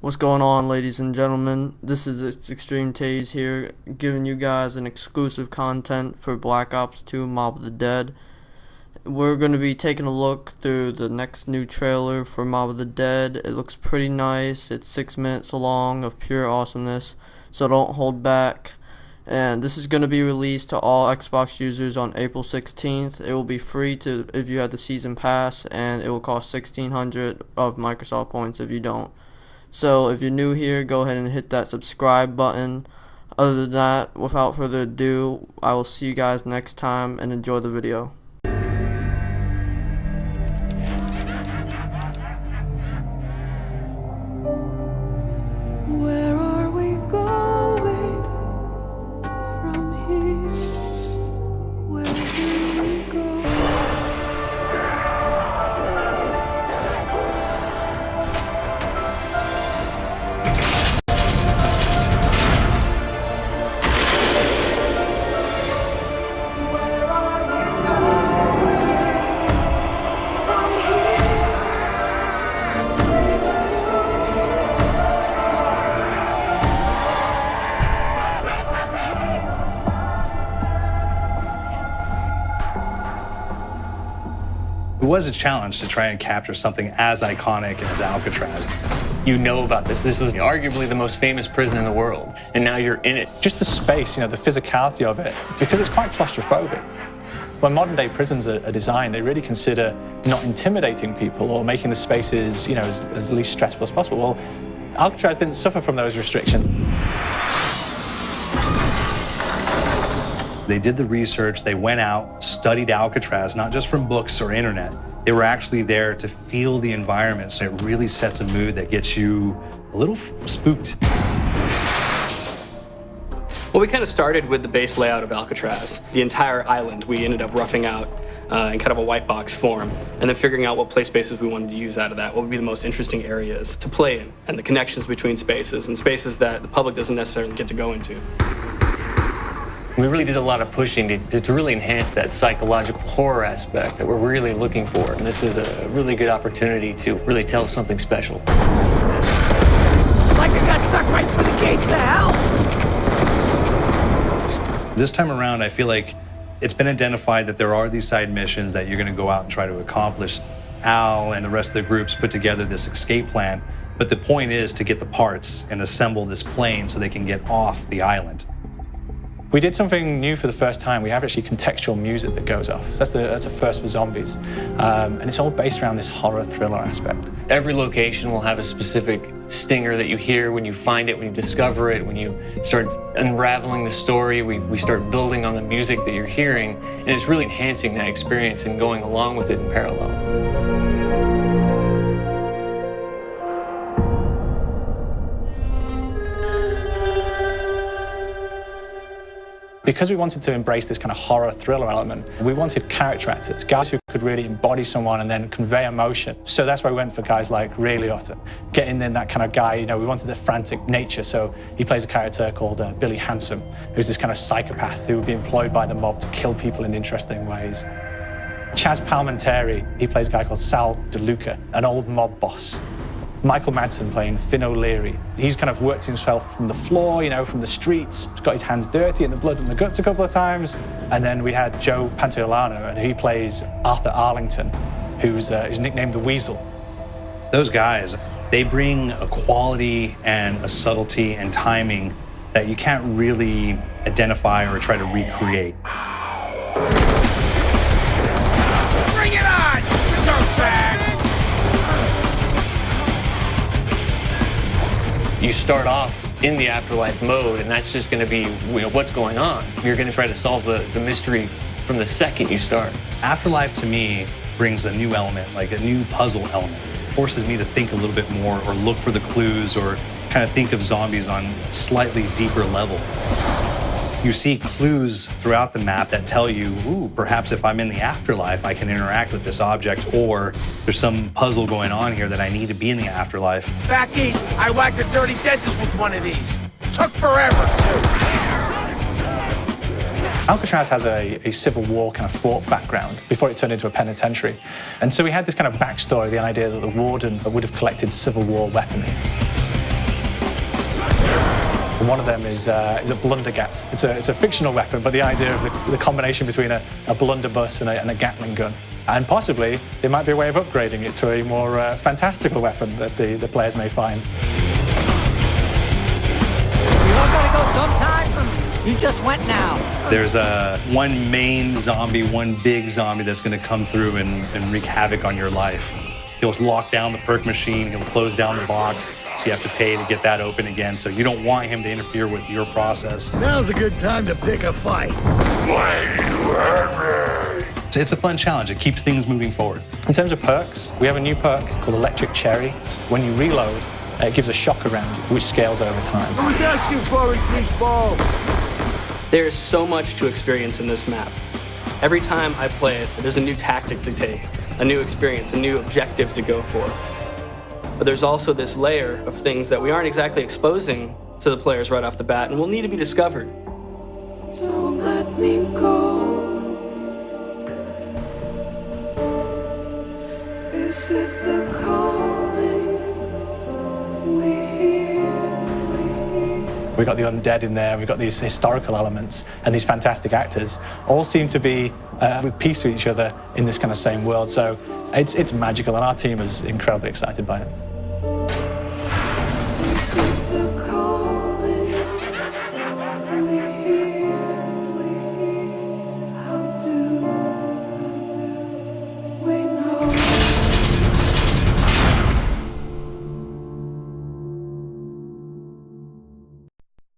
What's going on, ladies and gentlemen? This is Extreme Tase here, giving you guys an exclusive content for Black Ops 2 Mob of the Dead. We're going to be taking a look through the next new trailer for Mob of the Dead. It looks pretty nice. It's 6 minutes long of pure awesomeness, so don't hold back. And this is going to be released to all Xbox users on April 16th. It will be free to if you have the season pass, and it will cost 1,600 of Microsoft points if you don't. So if you're new here, go ahead and hit that subscribe button. Other than that, without further ado, I will see you guys next time, and enjoy the video. Where are we going from here? Where do we go? It was a challenge to try and capture something as iconic as Alcatraz. You know about this. This is arguably the most famous prison in the world, and now you're in it. Just the space, the physicality of it, because it's quite claustrophobic. When modern day prisons are designed, they really consider not intimidating people or making the spaces, as least stressful as possible. Well, Alcatraz didn't suffer from those restrictions. They did the research, they went out, studied Alcatraz, not just from books or internet. They were actually there to feel the environment, so it really sets a mood that gets you a little spooked. Well, we kind of started with the base layout of Alcatraz. The entire island we ended up roughing out in kind of a white box form, and then figuring out what play spaces we wanted to use out of that, what would be the most interesting areas to play in, and the connections between spaces, and spaces that the public doesn't necessarily get to go into. We really did a lot of pushing to really enhance that psychological horror aspect that we're really looking for. And this is a really good opportunity to really tell something special. Like I got stuck right through the gates to hell! This time around, I feel like it's been identified that there are these side missions that you're going to go out and try to accomplish. Al and the rest of the groups put together this escape plan, but the point is to get the parts and assemble this plane so they can get off the island. We did something new for the first time. We have actually contextual music that goes off. So that's a first for zombies. And it's all based around this horror thriller aspect. Every location will have a specific stinger that you hear when you find it, when you discover it, when you start unraveling the story. We start building on the music that you're hearing, and it's really enhancing that experience and going along with it in parallel. Because we wanted to embrace this kind of horror thriller element, we wanted character actors, guys who could really embody someone and then convey emotion. So that's why we went for guys like Ray Liotta, getting in that kind of guy, we wanted a frantic nature. So he plays a character called Billy Handsome, who's this kind of psychopath who would be employed by the mob to kill people in interesting ways. Chaz Palminteri, he plays a guy called Sal DeLuca, an old mob boss. Michael Madsen playing Finn O'Leary. He's kind of worked himself from the floor, from the streets. He's got his hands dirty in the blood and the guts a couple of times. And then we had Joe Pantoliano, and he plays Arthur Arlington, who's nicknamed the Weasel. Those guys, they bring a quality and a subtlety and timing that you can't really identify or try to recreate. Bring it on, you dirtbags! You start off in the afterlife mode, and that's just going to be what's going on. You're going to try to solve the mystery from the second you start. Afterlife, to me, brings a new element, like a new puzzle element. It forces me to think a little bit more or look for the clues or kind of think of zombies on a slightly deeper level. You see clues throughout the map that tell you, ooh, perhaps if I'm in the afterlife, I can interact with this object, or there's some puzzle going on here that I need to be in the afterlife. Back east, I whacked a dirty dentist with one of these. Took forever, too. Alcatraz has a Civil War kind of fort background before it turned into a penitentiary. And so we had this kind of backstory, the idea that the warden would have collected Civil War weaponry. And one of them is a blundergat. It's a fictional weapon, but the idea of the combination between a blunderbuss and a Gatling gun. And possibly, it might be a way of upgrading it to a more fantastical weapon that the players may find. You all gotta go sometime? You just went now. There's one main zombie, one big zombie that's going to come through and wreak havoc on your life. He'll lock down the perk machine, he'll close down the box, so you have to pay to get that open again. So you don't want him to interfere with your process. Now's a good time to pick a fight. It's a fun challenge. It keeps things moving forward. In terms of perks, we have a new perk called Electric Cherry. When you reload, it gives a shock around you, which scales over time. I was asking for increased ball. There is so much to experience in this map. Every time I play it, there's a new tactic to take, a new experience, a new objective to go for. But there's also this layer of things that we aren't exactly exposing to the players right off the bat and will need to be discovered. Don't let me go. Is it the calling we hear? We've got the undead in there, we've got these historical elements, and these fantastic actors all seem to be with peace with each other in this kind of same world. So it's magical, and our team is incredibly excited by it. Is it the calling?